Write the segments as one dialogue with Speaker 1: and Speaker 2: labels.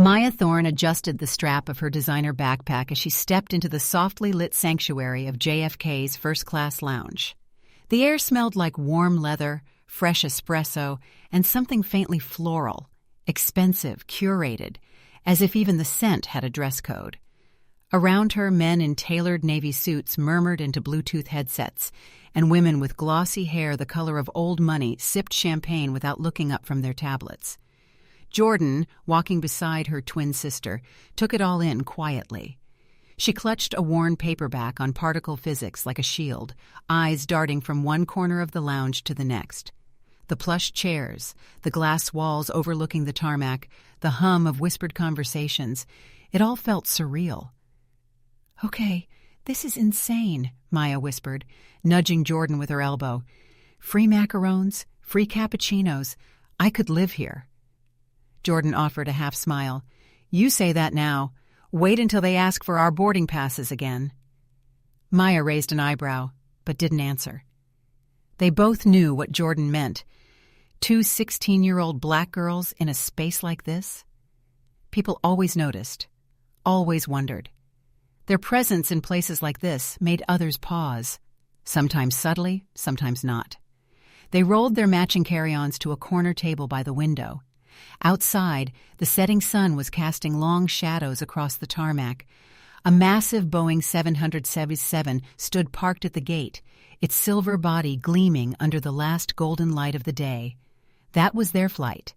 Speaker 1: Maya Thorne adjusted the strap of her designer backpack as she stepped into the softly lit sanctuary of JFK's first-class lounge. The air smelled like warm leather, fresh espresso, and something faintly floral, expensive, curated, as if even the scent had a dress code. Around her, men in tailored navy suits murmured into Bluetooth headsets, and women with glossy hair the color of old money sipped champagne without looking up from their tablets. Jordan, walking beside her twin sister, took it all in quietly. She clutched a worn paperback on particle physics like a shield, eyes darting from one corner of the lounge to the next. The plush chairs, the glass walls overlooking the tarmac, the hum of whispered conversations, it all felt surreal. "Okay, this is insane," Maya whispered, nudging Jordan with her elbow. "Free macarons, free cappuccinos. I could live here." Jordan offered a half smile. "You say that now. Wait until they ask for our boarding passes again." Maya raised an eyebrow, but didn't answer. They both knew what Jordan meant. 2 16-year-old black girls in a space like this? People always noticed, always wondered. Their presence in places like this made others pause, sometimes subtly, sometimes not. They rolled their matching carry-ons to a corner table by the window. Outside, the setting sun was casting long shadows across the tarmac. A massive Boeing 777 stood parked at the gate, its silver body gleaming under the last golden light of the day. That was their flight,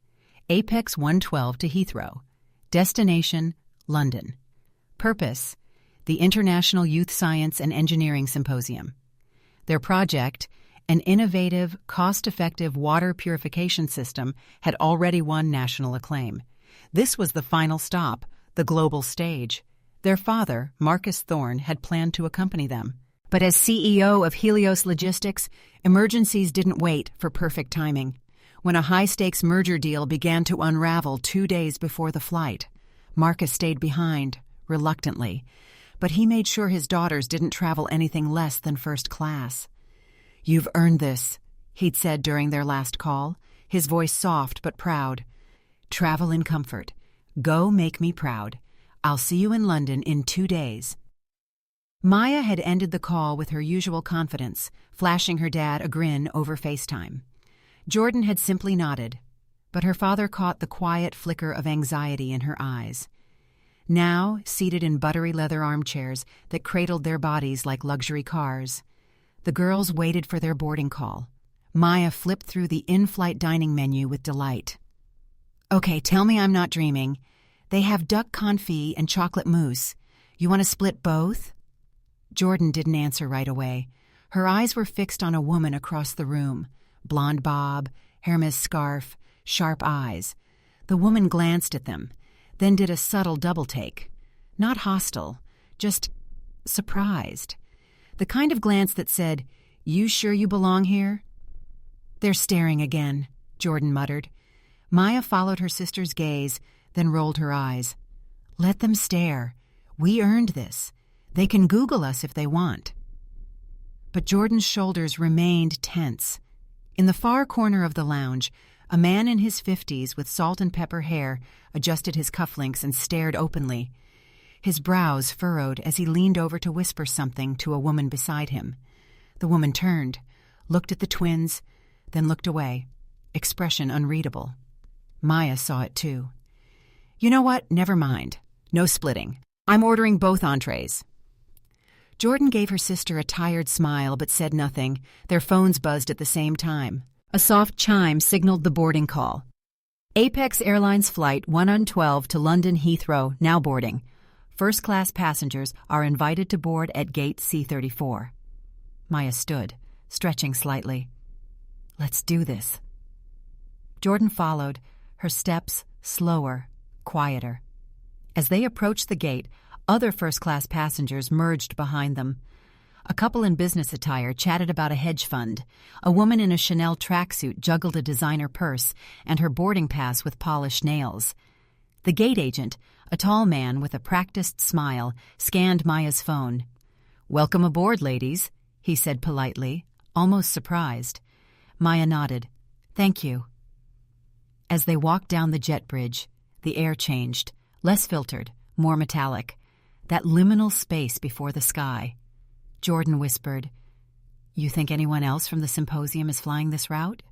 Speaker 1: Apex 112 to Heathrow. Destination, London. Purpose, the International Youth Science and Engineering Symposium. Their project, an innovative, cost-effective water purification system, had already won national acclaim. This was the final stop, the global stage. Their father, Marcus Thorne, had planned to accompany them. But as CEO of Helios Logistics, emergencies didn't wait for perfect timing. When a high-stakes merger deal began to unravel 2 days before the flight, Marcus stayed behind, reluctantly, but he made sure his daughters didn't travel anything less than first class. "You've earned this," he'd said during their last call, his voice soft but proud. "Travel in comfort. Go make me proud. I'll see you in London in 2 days." Maya had ended the call with her usual confidence, flashing her dad a grin over FaceTime. Jordan had simply nodded, but her father caught the quiet flicker of anxiety in her eyes. Now, seated in buttery leather armchairs that cradled their bodies like luxury cars, the girls waited for their boarding call. Maya flipped through the in-flight dining menu with delight. "Okay, tell me I'm not dreaming. They have duck confit and chocolate mousse. You want to split both?" Jordan didn't answer right away. Her eyes were fixed on a woman across the room. Blonde bob, Hermes scarf, sharp eyes. The woman glanced at them, then did a subtle double-take. Not hostile, just surprised. The kind of glance that said, "You sure you belong here?" "They're staring again," Jordan muttered. Maya followed her sister's gaze, then rolled her eyes. "Let them stare. We earned this. They can Google us if they want." But Jordan's shoulders remained tense. In the far corner of the lounge, a man in his 50s with salt and pepper hair adjusted his cufflinks and stared openly. His brows furrowed as he leaned over to whisper something to a woman beside him. The woman turned, looked at the twins, then looked away, expression unreadable. Maya saw it too. "You know what? Never mind. No splitting. I'm ordering both entrees." Jordan gave her sister a tired smile but said nothing. Their phones buzzed at the same time. A soft chime signaled the boarding call. "Apex Airlines Flight 112 to London Heathrow, now boarding. First-class passengers are invited to board at gate C34. Maya stood, stretching slightly. "Let's do this." Jordan followed, her steps slower, quieter. As they approached the gate, other first-class passengers merged behind them. A couple in business attire chatted about a hedge fund. A woman in a Chanel tracksuit juggled a designer purse and her boarding pass with polished nails. The gate agent, a tall man with a practiced smile, scanned Maya's phone. "Welcome aboard, ladies," he said politely, almost surprised. Maya nodded. "Thank you." As they walked down the jet bridge, the air changed, less filtered, more metallic. That liminal space before the sky. Jordan whispered, "You think anyone else from the symposium is flying this route?"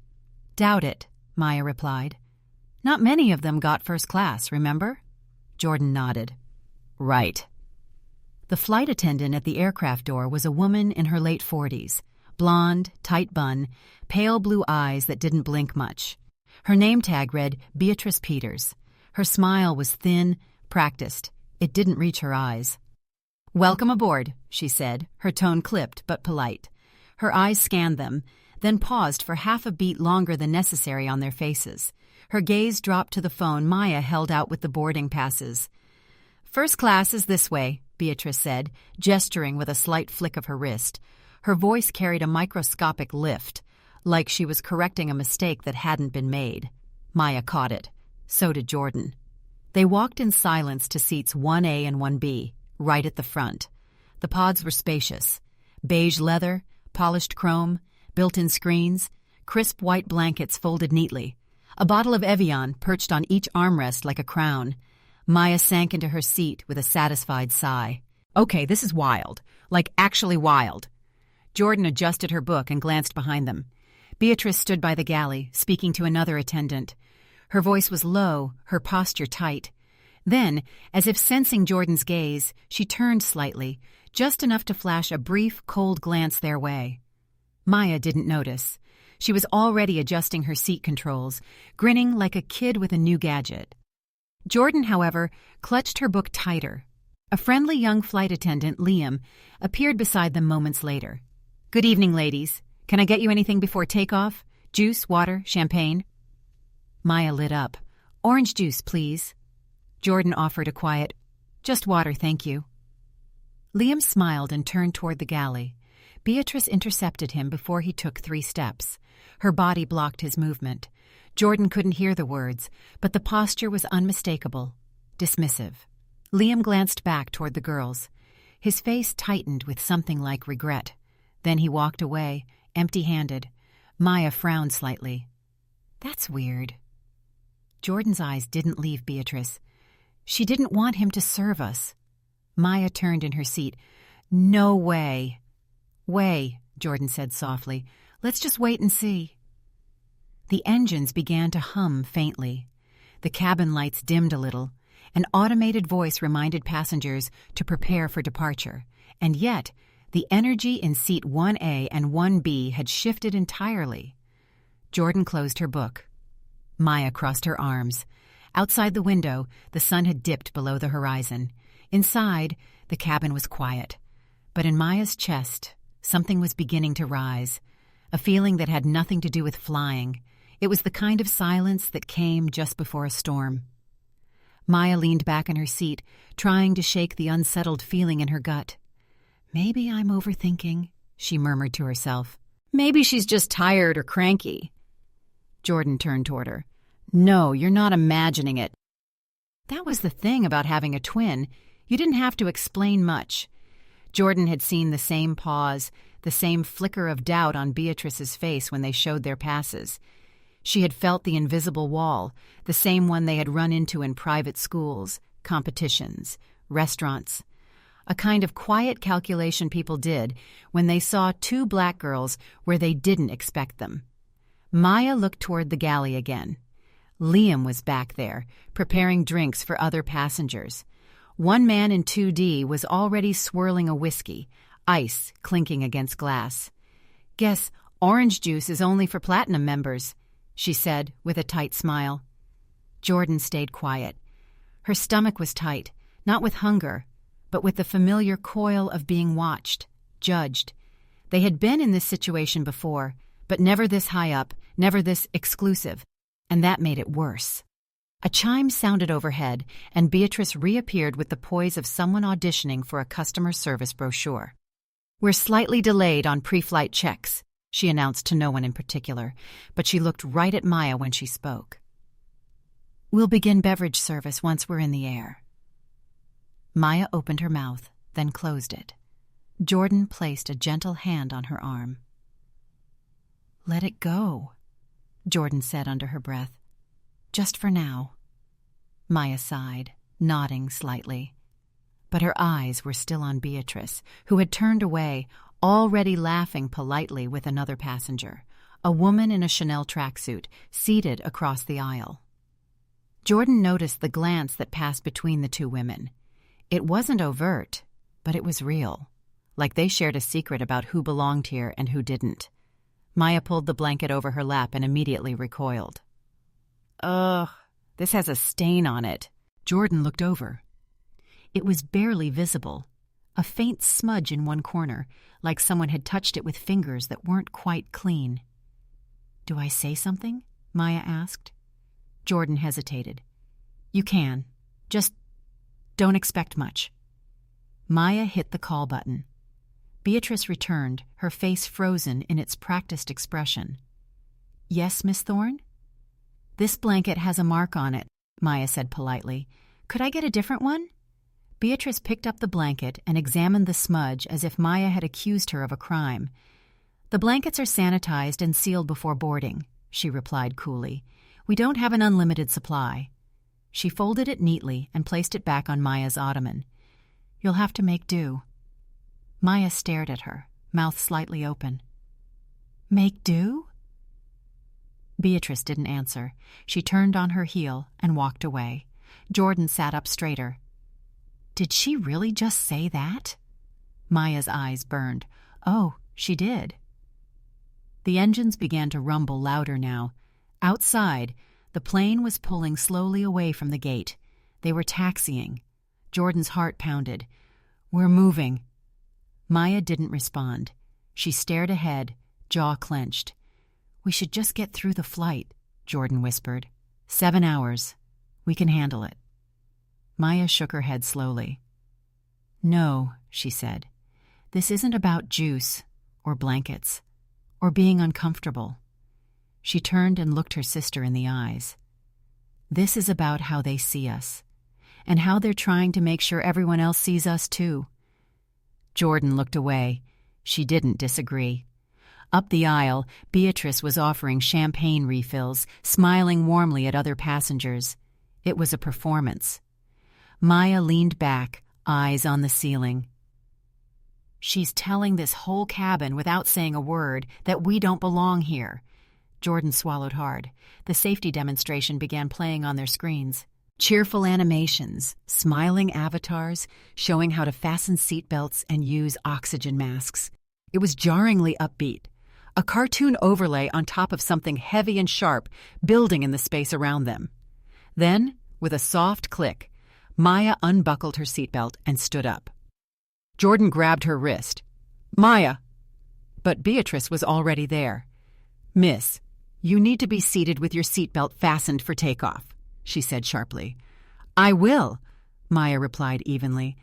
Speaker 1: "Doubt it," Maya replied. "Not many of them got first class, remember?" Jordan nodded. "Right." The flight attendant at the aircraft door was a woman in her late 40s, blonde, tight bun, pale blue eyes that didn't blink much. Her name tag read Beatrice Peters. Her smile was thin, practiced. It didn't reach her eyes. "Welcome aboard," she said, her tone clipped but polite. Her eyes scanned them, then paused for half a beat longer than necessary on their faces. Her gaze dropped to the phone Maya held out with the boarding passes. "First class is this way," Beatrice said, gesturing with a slight flick of her wrist. Her voice carried a microscopic lift, like she was correcting a mistake that hadn't been made. Maya caught it. So did Jordan. They walked in silence to seats 1A and 1B, right at the front. The pods were spacious. Beige leather, polished chrome, built-in screens, crisp white blankets folded neatly. A bottle of Evian perched on each armrest like a crown. Maya sank into her seat with a satisfied sigh. "Okay, this is wild. Like, actually wild." Jordan adjusted her book and glanced behind them. Beatrice stood by the galley, speaking to another attendant. Her voice was low, her posture tight. Then, as if sensing Jordan's gaze, she turned slightly, just enough to flash a brief, cold glance their way. Maya didn't notice. She was already adjusting her seat controls, grinning like a kid with a new gadget. Jordan, however, clutched her book tighter. A friendly young flight attendant, Liam, appeared beside them moments later. "Good evening, ladies. Can I get you anything before takeoff? Juice, water, champagne?" Maya lit up. "Orange juice, please." Jordan offered a quiet, "Just water, thank you." Liam smiled and turned toward the galley. Beatrice intercepted him before he took 3 steps. Her body blocked his movement. Jordan couldn't hear the words, but the posture was unmistakable, dismissive. Liam glanced back toward the girls. His face tightened with something like regret. Then he walked away, empty-handed. Maya frowned slightly. "That's weird." Jordan's eyes didn't leave Beatrice. "She didn't want him to serve us." Maya turned in her seat. "No way." "Way," Jordan said softly. "Let's just wait and see." The engines began to hum faintly. The cabin lights dimmed a little. An automated voice reminded passengers to prepare for departure. And yet, the energy in seat 1A and 1B had shifted entirely. Jordan closed her book. Maya crossed her arms. Outside the window, the sun had dipped below the horizon. Inside, the cabin was quiet. But in Maya's chest, something was beginning to rise. A feeling that had nothing to do with flying. It was the kind of silence that came just before a storm. Maya leaned back in her seat, trying to shake the unsettled feeling in her gut. "Maybe I'm overthinking," she murmured to herself. "Maybe she's just tired or cranky." Jordan turned toward her. "No, you're not imagining it." That was the thing about having a twin. You didn't have to explain much. Jordan had seen the same pause, the same flicker of doubt on Beatrice's face when they showed their passes. She had felt the invisible wall, the same one they had run into in private schools, competitions, restaurants. A kind of quiet calculation people did when they saw 2 black girls where they didn't expect them. Maya looked toward the galley again. Liam was back there, preparing drinks for other passengers. One man in 2D was already swirling a whiskey, ice clinking against glass. "Guess orange juice is only for platinum members," she said with a tight smile. Jordan stayed quiet. Her stomach was tight, not with hunger, but with the familiar coil of being watched, judged. They had been in this situation before, but never this high up, never this exclusive, and that made it worse. A chime sounded overhead, and Beatrice reappeared with the poise of someone auditioning for a customer service brochure. "We're slightly delayed on pre-flight checks," she announced to no one in particular, but she looked right at Maya when she spoke. "We'll begin beverage service once we're in the air." Maya opened her mouth, then closed it. Jordan placed a gentle hand on her arm. "Let it go," Jordan said under her breath. "Just for now." Maya sighed. nodding slightly. But her eyes were still on Beatrice, who had turned away, already laughing politely with another passenger, a woman in a Chanel tracksuit, seated across the aisle. Jordan noticed the glance that passed between the two women. It wasn't overt, but it was real, like they shared a secret about who belonged here and who didn't. Maya pulled the blanket over her lap and immediately recoiled. Ugh, this has a stain on it. Jordan looked over. It was barely visible, a faint smudge in one corner, like someone had touched it with fingers that weren't quite clean. "Do I say something?" Maya asked. Jordan hesitated. "You can. Just don't expect much." Maya hit the call button. Beatrice returned, her face frozen in its practiced expression. "Yes, Miss Thorne?" "This blanket has a mark on it," Maya said politely. "Could I get a different one?" Beatrice picked up the blanket and examined the smudge as if Maya had accused her of a crime. "The blankets are sanitized and sealed before boarding," she replied coolly. "We don't have an unlimited supply." She folded it neatly and placed it back on Maya's ottoman. "You'll have to make do." Maya stared at her, mouth slightly open. "Make do?" Beatrice didn't answer. She turned on her heel and walked away. Jordan sat up straighter. Did she really just say that? Maya's eyes burned. Oh, she did. The engines began to rumble louder now. Outside, the plane was pulling slowly away from the gate. They were taxiing. Jordan's heart pounded. "We're moving." Maya didn't respond. She stared ahead, jaw clenched. "We should just get through the flight," Jordan whispered. 7 hours. We can handle it. Maya shook her head slowly. "No," she said. "This isn't about juice, or blankets, or being uncomfortable." She turned and looked her sister in the eyes. "This is about how they see us, and how they're trying to make sure everyone else sees us too." Jordan looked away. She didn't disagree. Up the aisle, Beatrice was offering champagne refills, smiling warmly at other passengers. It was a performance. Maya leaned back, eyes on the ceiling. "She's telling this whole cabin, without saying a word, that we don't belong here." Jordan swallowed hard. The safety demonstration began playing on their screens. Cheerful animations, smiling avatars, showing how to fasten seatbelts and use oxygen masks. It was jarringly upbeat. A cartoon overlay on top of something heavy and sharp, building in the space around them. Then, with a soft click, Maya unbuckled her seatbelt and stood up. Jordan grabbed her wrist. "Maya!" But Beatrice was already there. "Miss, you need to be seated with your seatbelt fastened for takeoff," she said sharply. "I will," Maya replied evenly,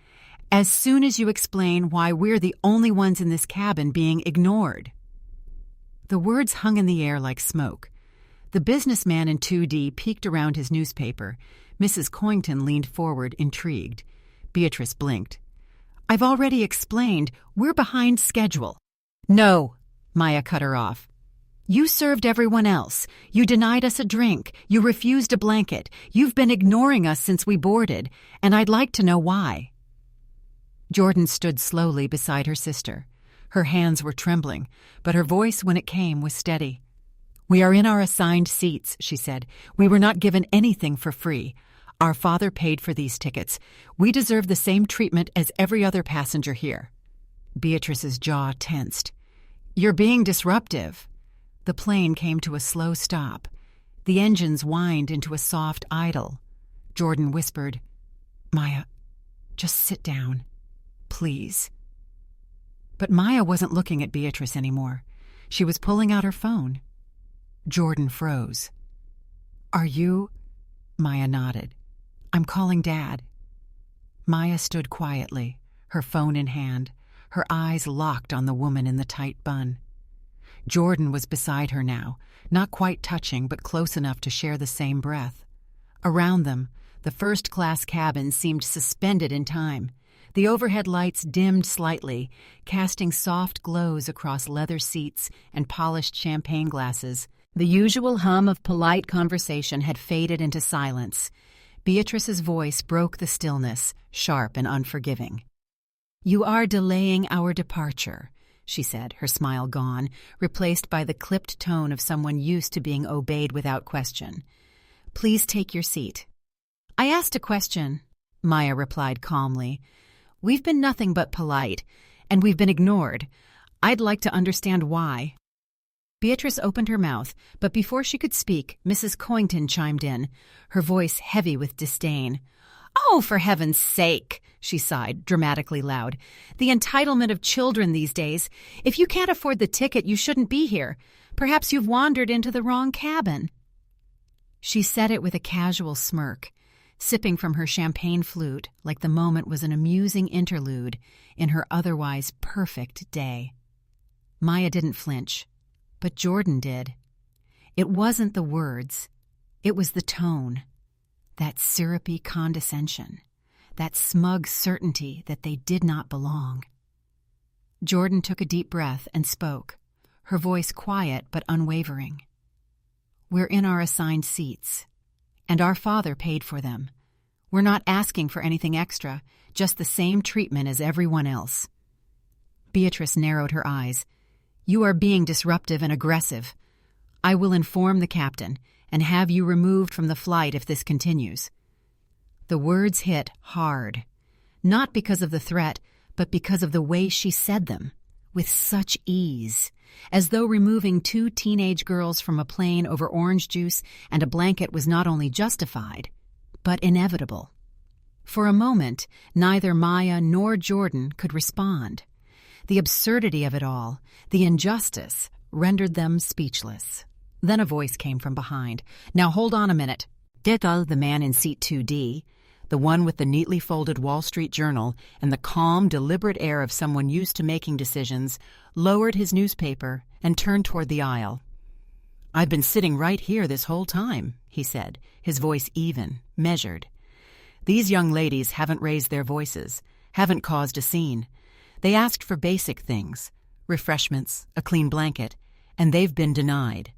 Speaker 1: "as soon as you explain why we're the only ones in this cabin being ignored." The words hung in the air like smoke. The businessman in 2D peeked around his newspaper. Mrs. Coington leaned forward, intrigued. Beatrice blinked. "I've already explained. We're behind schedule." "No," Maya cut her off. "You served everyone else. You denied us a drink. You refused a blanket. You've been ignoring us since we boarded, and I'd like to know why." Jordan stood slowly beside her sister. Her hands were trembling, but her voice, when it came, was steady. "We are in our assigned seats," she said. "We were not given anything for free. Our father paid for these tickets. We deserve the same treatment as every other passenger here." Beatrice's jaw tensed. "You're being disruptive." The plane came to a slow stop. The engines whined into a soft idle. Jordan whispered, "Maya, just sit down, please." But Maya wasn't looking at Beatrice anymore. She was pulling out her phone. Jordan froze. "Are you?" Maya nodded. "I'm calling Dad." Maya stood quietly, her phone in hand, her eyes locked on the woman in the tight bun. Jordan was beside her now, not quite touching but close enough to share the same breath. Around them, the first-class cabin seemed suspended in time. The overhead lights dimmed slightly, casting soft glows across leather seats and polished champagne glasses. The usual hum of polite conversation had faded into silence. Beatrice's voice broke the stillness, sharp and unforgiving. "You are delaying our departure," she said, her smile gone, replaced by the clipped tone of someone used to being obeyed without question. "Please take your seat." "I asked a question," Maya replied calmly. "We've been nothing but polite, and we've been ignored. I'd like to understand why." Beatrice opened her mouth, but before she could speak, Mrs. Coington chimed in, her voice heavy with disdain. "Oh, for heaven's sake," she sighed, dramatically loud. "The entitlement of children these days. If you can't afford the ticket, you shouldn't be here. Perhaps you've wandered into the wrong cabin." She said it with a casual smirk, sipping from her champagne flute like the moment was an amusing interlude in her otherwise perfect day. Maya didn't flinch, but Jordan did. It wasn't the words, it was the tone, that syrupy condescension, that smug certainty that they did not belong. Jordan took a deep breath and spoke, her voice quiet but unwavering. "We're in our assigned seats, and our father paid for them. We're not asking for anything extra, just the same treatment as everyone else." Beatrice narrowed her eyes. "You are being disruptive and aggressive. I will inform the captain and have you removed from the flight if this continues." The words hit hard, not because of the threat, but because of the way she said them, with such ease, as though removing two teenage girls from a plane over orange juice and a blanket was not only justified, but inevitable. For a moment, neither Maya nor Jordan could respond. The absurdity of it all, the injustice, rendered them speechless. Then a voice came from behind. "Now hold on a minute." Detal, the man in seat 2D, the one with the neatly folded Wall Street Journal and the calm, deliberate air of someone used to making decisions, lowered his newspaper and turned toward the aisle. "I've been sitting right here this whole time," he said, his voice even, measured. "These young ladies haven't raised their voices, haven't caused a scene. They asked for basic things, refreshments, a clean blanket, and they've been denied."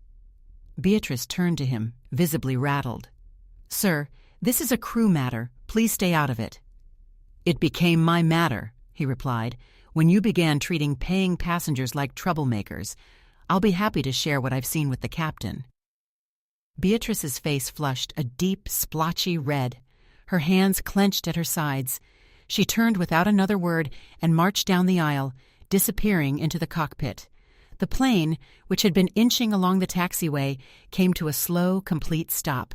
Speaker 1: Beatrice turned to him, visibly rattled. "Sir, this is a crew matter. Please stay out of it." "It became my matter," he replied, "when you began treating paying passengers like troublemakers. I'll be happy to share what I've seen with the captain." Beatrice's face flushed a deep, splotchy red. Her hands clenched at her sides. She turned without another word and marched down the aisle, disappearing into the cockpit. The plane, which had been inching along the taxiway, came to a slow, complete stop.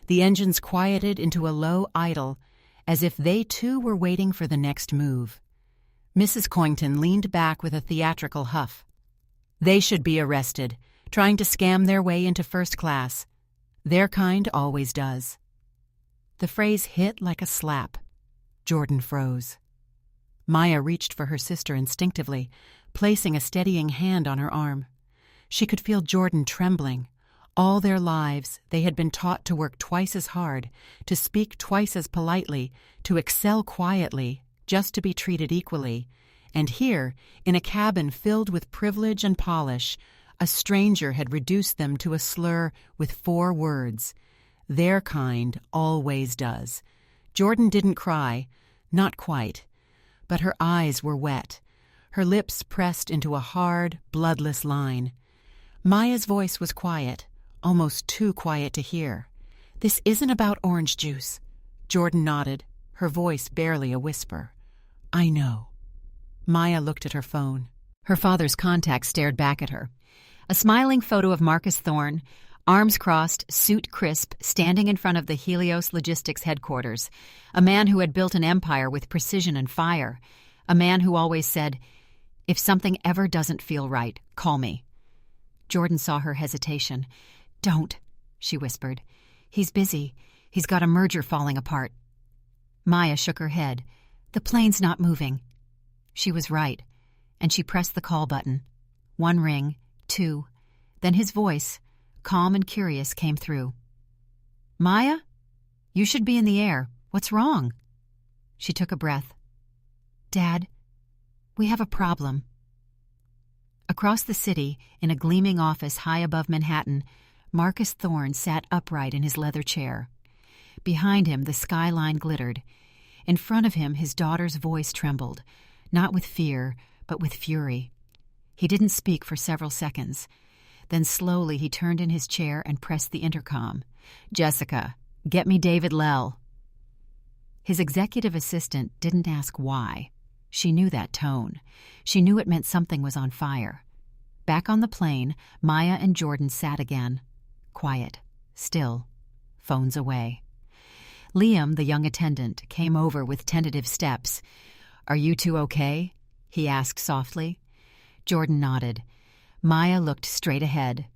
Speaker 1: The engines quieted into a low idle, as if they too were waiting for the next move. Mrs. Coington leaned back with a theatrical huff. "They should be arrested, trying to scam their way into first class. Their kind always does." The phrase hit like a slap. Jordan froze. Maya reached for her sister instinctively, placing a steadying hand on her arm. She could feel Jordan trembling. All their lives, they had been taught to work twice as hard, to speak twice as politely, to excel quietly, just to be treated equally. And here, in a cabin filled with privilege and polish, a stranger had reduced them to a slur with 4 words. Their kind always does. Jordan didn't cry, not quite, but her eyes were wet, her lips pressed into a hard, bloodless line. Maya's voice was quiet, almost too quiet to hear. "This isn't about orange juice." Jordan nodded, her voice barely a whisper. "I know." Maya looked at her phone. Her father's contact stared back at her. A smiling photo of Marcus Thorne, arms crossed, suit crisp, standing in front of the Helios Logistics headquarters. A man who had built an empire with precision and fire. A man who always said, "If something ever doesn't feel right, call me." Jordan saw her hesitation. "Don't," she whispered. "He's busy. He's got a merger falling apart." Maya shook her head. "The plane's not moving." She was right, and she pressed the call button. 1 ring, 2. Then his voice, calm and curious, came through. "Maya? You should be in the air. What's wrong?" She took a breath. "Dad, we have a problem." Across the city, in a gleaming office high above Manhattan, Marcus Thorne sat upright in his leather chair. Behind him, the skyline glittered. In front of him, his daughter's voice trembled, not with fear, but with fury. He didn't speak for several seconds. Then slowly he turned in his chair and pressed the intercom. "Jessica, get me David Lell." His executive assistant didn't ask why. She knew that tone. She knew it meant something was on fire. Back on the plane, Maya and Jordan sat again. Quiet, still, phones away. Liam, the young attendant, came over with tentative steps. "Are you two okay?" he asked softly. Jordan nodded. Maya looked straight ahead.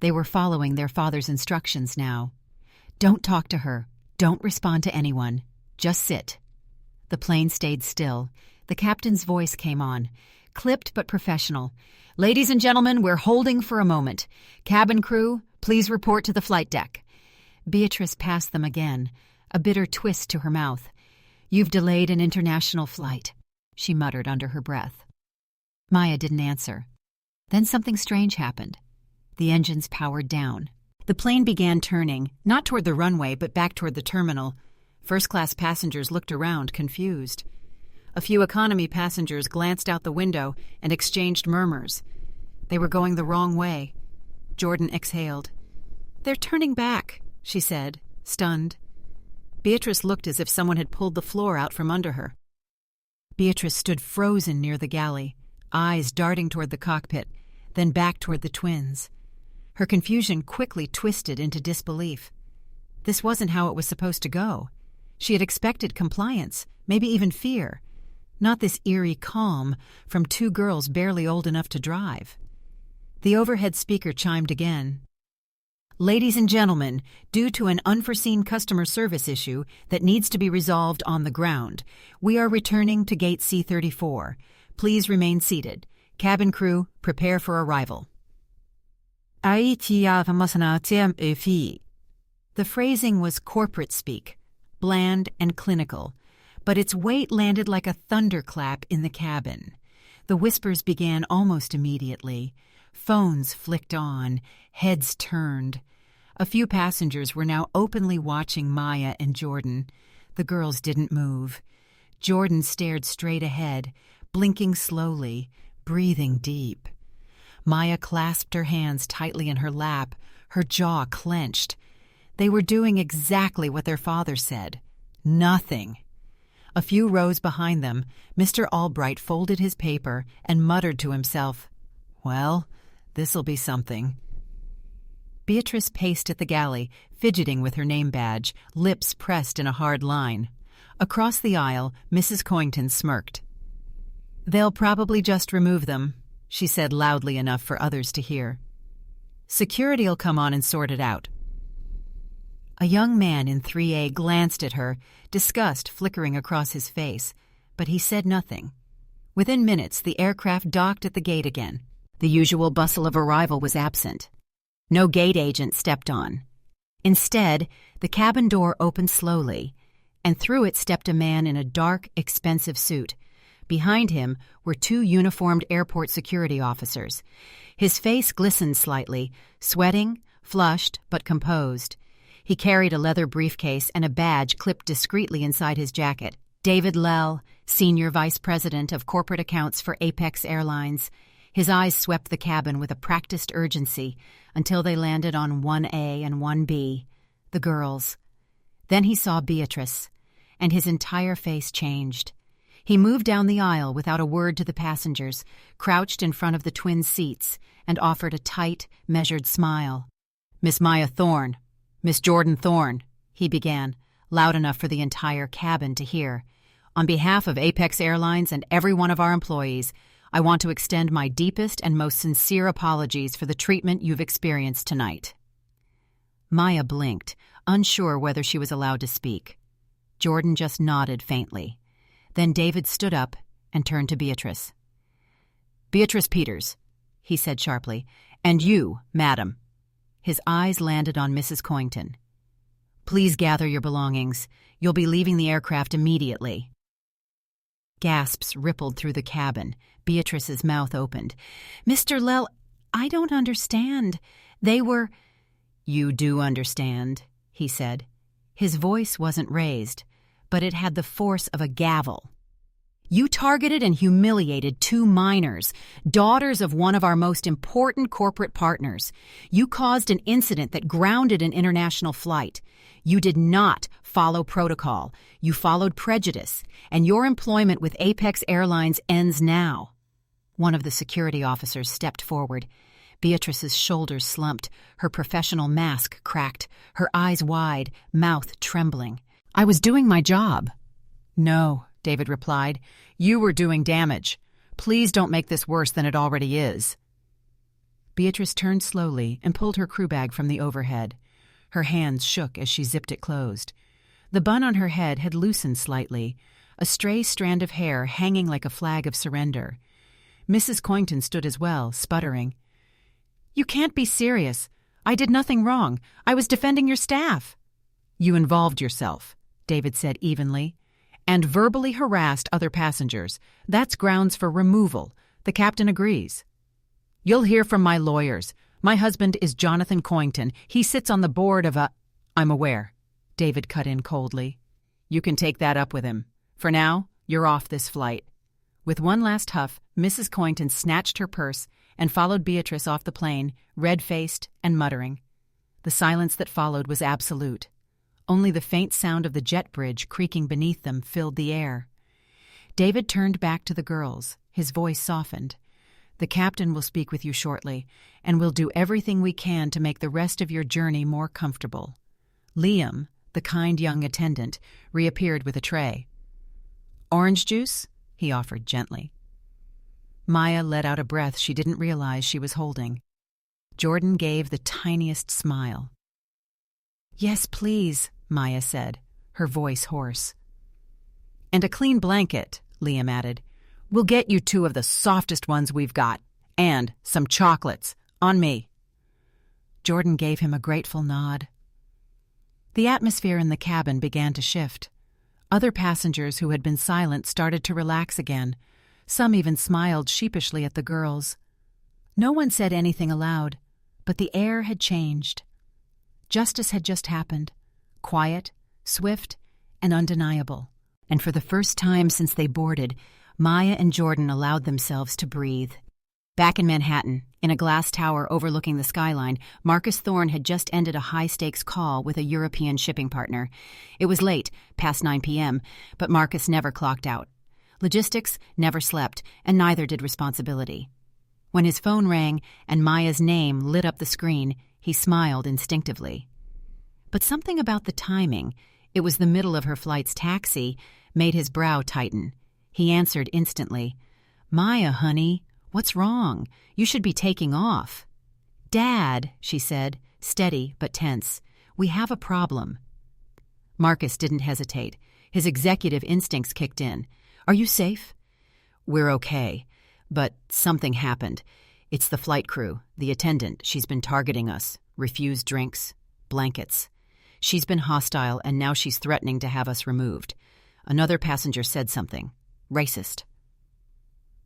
Speaker 1: They were following their father's instructions now. "Don't talk to her. Don't respond to anyone. Just sit." The plane stayed still. The captain's voice came on, clipped but professional. "Ladies and gentlemen, we're holding for a moment. Cabin crew, please report to the flight deck." Beatrice passed them again, a bitter twist to her mouth. "You've delayed an international flight," she muttered under her breath. Maya didn't answer. Then something strange happened. The engines powered down. The plane began turning, not toward the runway, but back toward the terminal. First-class passengers looked around, confused. A few economy passengers glanced out the window and exchanged murmurs. They were going the wrong way. Jordan exhaled. "They're turning back," she said, stunned. Beatrice looked as if someone had pulled the floor out from under her. Beatrice stood frozen near the galley, eyes darting toward the cockpit, then back toward the twins. Her confusion quickly twisted into disbelief. This wasn't how it was supposed to go. She had expected compliance, maybe even fear. Not this eerie calm from two girls barely old enough to drive. The overhead speaker chimed again. "Ladies and gentlemen, due to an unforeseen customer service issue that needs to be resolved on the ground, we are returning to gate C-34. Please remain seated. Cabin crew, prepare for arrival." The phrasing was corporate speak, bland and clinical, but its weight landed like a thunderclap in the cabin. The whispers began almost immediately. Phones flicked on, heads turned. A few passengers were now openly watching Maya and Jordan. The girls didn't move. Jordan stared straight ahead, blinking slowly, breathing deep. Maya clasped her hands tightly in her lap, her jaw clenched. They were doing exactly what their father said. Nothing. A few rows behind them, Mr. Albright folded his paper and muttered to himself, "Well, this'll be something." Beatrice paced at the galley, fidgeting with her name badge, lips pressed in a hard line. Across the aisle, Mrs. Coington smirked. "They'll probably just remove them," she said loudly enough for others to hear. "Security'll come on and sort it out." A young man in 3A glanced at her, disgust flickering across his face, but he said nothing. Within minutes, the aircraft docked at the gate again. The usual bustle of arrival was absent. No gate agent stepped on. Instead, the cabin door opened slowly, and through it stepped a man in a dark, expensive suit. Behind him were two uniformed airport security officers. His face glistened slightly, sweating, flushed, but composed. He carried a leather briefcase and a badge clipped discreetly inside his jacket. David Lell, Senior Vice President of Corporate Accounts for Apex Airlines. His eyes swept the cabin with a practiced urgency until they landed on 1A and 1B, the girls. Then he saw Beatrice, and his entire face changed. He moved down the aisle without a word to the passengers, crouched in front of the twin seats, and offered a tight, measured smile. "Miss Maya Thorne, Miss Jordan Thorne," he began, loud enough for the entire cabin to hear. "On behalf of Apex Airlines and every one of our employees, I want to extend my deepest and most sincere apologies for the treatment you've experienced tonight." Maya blinked, unsure whether she was allowed to speak. Jordan just nodded faintly. Then David stood up and turned to Beatrice. "Beatrice Peters," he said sharply, "and you, madam." His eyes landed on Mrs. Coington. "Please gather your belongings. You'll be leaving the aircraft immediately." Gasps rippled through the cabin. Beatrice's mouth opened. "Mr. Lell, I don't understand. They were—" "You do understand," he said. His voice wasn't raised, but it had the force of a gavel. "You targeted and humiliated 2 minors, daughters of one of our most important corporate partners. You caused an incident that grounded an international flight. You did not follow protocol. You followed prejudice, and your employment with Apex Airlines ends now." One of the security officers stepped forward. Beatrice's shoulders slumped, her professional mask cracked, her eyes wide, mouth trembling. "I was doing my job." "No," David replied. "You were doing damage. Please don't make this worse than it already is." Beatrice turned slowly and pulled her crew bag from the overhead. Her hands shook as she zipped it closed. The bun on her head had loosened slightly, a stray strand of hair hanging like a flag of surrender. Mrs. Coington stood as well, sputtering. "You can't be serious. I did nothing wrong. I was defending your staff." "You involved yourself," David said evenly, "and verbally harassed other passengers. That's grounds for removal. The captain agrees." "You'll hear from my lawyers. My husband is Jonathan Coington. He sits on the board of a—" "I'm aware," David cut in coldly. "You can take that up with him. For now, you're off this flight." With one last huff, Mrs. Coington snatched her purse and followed Beatrice off the plane, red-faced and muttering. The silence that followed was absolute. Only the faint sound of the jet bridge creaking beneath them filled the air. David turned back to the girls, his voice softened. "The captain will speak with you shortly, and we'll do everything we can to make the rest of your journey more comfortable." Liam, the kind young attendant, reappeared with a tray. "Orange juice?" he offered gently. Maya let out a breath she didn't realize she was holding. Jordan gave the tiniest smile. "Yes, please," Maya said, her voice hoarse. "And a clean blanket," Liam added. "We'll get you 2 of the softest ones we've got. And some chocolates. On me." Jordan gave him a grateful nod. The atmosphere in the cabin began to shift. Other passengers who had been silent started to relax again. Some even smiled sheepishly at the girls. No one said anything aloud, but the air had changed. Justice had just happened. Quiet, swift, and undeniable. And for the first time since they boarded, Maya and Jordan allowed themselves to breathe. Back in Manhattan, in a glass tower overlooking the skyline, Marcus Thorne had just ended a high-stakes call with a European shipping partner. It was late, past 9 p.m., but Marcus never clocked out. Logistics never slept, and neither did responsibility. When his phone rang and Maya's name lit up the screen, he smiled instinctively. But something about the timing, it was the middle of her flight's taxi, made his brow tighten. He answered instantly. "Maya, honey, what's wrong? You should be taking off." "Dad," she said, steady but tense, "we have a problem." Marcus didn't hesitate. His executive instincts kicked in. "Are you safe?" "We're okay, but something happened. It's the flight crew, the attendant. She's been targeting us. Refused drinks, blankets. She's been hostile, and now she's threatening to have us removed. Another passenger said something. Racist."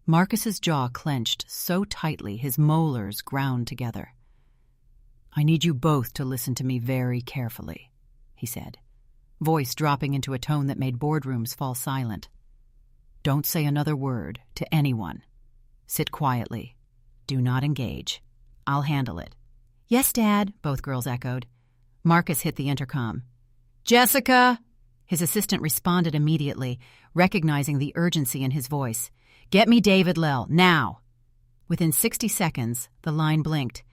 Speaker 1: Marcus's jaw clenched so tightly his molars ground together. "I need you both to listen to me very carefully," he said, voice dropping into a tone that made boardrooms fall silent. "Don't say another word to anyone. Sit quietly. Do not engage. I'll handle it." "Yes, Dad," both girls echoed. Marcus hit the intercom. "Jessica!" His assistant responded immediately, recognizing the urgency in his voice. "Get me David Lell, now!" Within 60 seconds, the line blinked.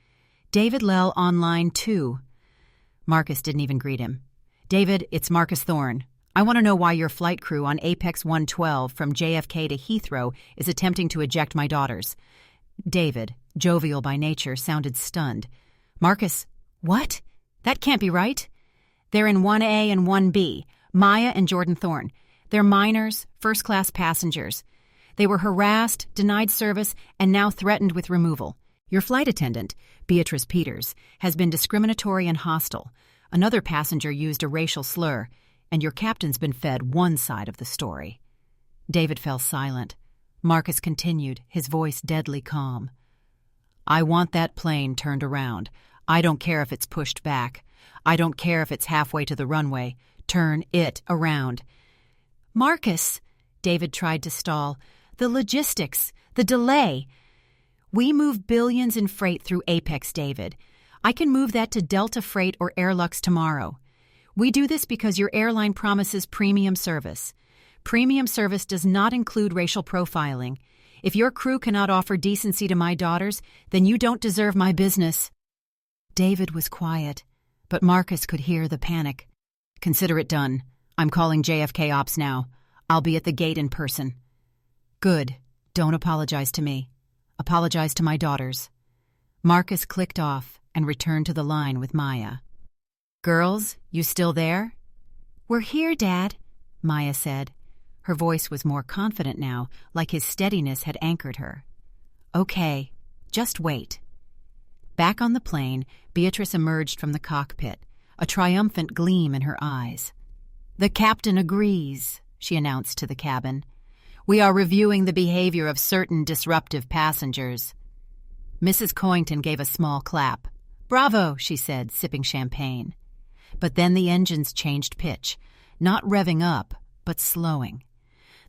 Speaker 1: "David Lell on line 2. Marcus didn't even greet him. "David, it's Marcus Thorne. I want to know why your flight crew on Apex 112 from JFK to Heathrow is attempting to eject my daughters." David, jovial by nature, sounded stunned. "Marcus, what? That can't be right." "They're in 1A and 1B, Maya and Jordan Thorne. They're minors, first-class passengers. They were harassed, denied service, and now threatened with removal. Your flight attendant, Beatrice Peters, has been discriminatory and hostile. Another passenger used a racial slur, and your captain's been fed one side of the story." David fell silent. Marcus continued, his voice deadly calm. "I want that plane turned around. I don't care if it's pushed back. I don't care if it's halfway to the runway. Turn it around." "Marcus," David tried to stall. "The logistics, the delay." "We move billions in freight through Apex, David. I can move that to Delta Freight or Airlux tomorrow. We do this because your airline promises premium service. Premium service does not include racial profiling. If your crew cannot offer decency to my daughters, then you don't deserve my business." David was quiet, but Marcus could hear the panic. "Consider it done. I'm calling JFK Ops now. I'll be at the gate in person." "Good. Don't apologize to me. Apologize to my daughters." Marcus clicked off and returned to the line with Maya. "Girls, you still there?" "We're here, Dad," Maya said. Her voice was more confident now, like his steadiness had anchored her. "Okay, just wait." Back on the plane, Beatrice emerged from the cockpit, a triumphant gleam in her eyes. "The captain agrees," she announced to the cabin. "We are reviewing the behavior of certain disruptive passengers." Mrs. Coington gave a small clap. "Bravo," she said, sipping champagne. But then the engines changed pitch, not revving up, but slowing.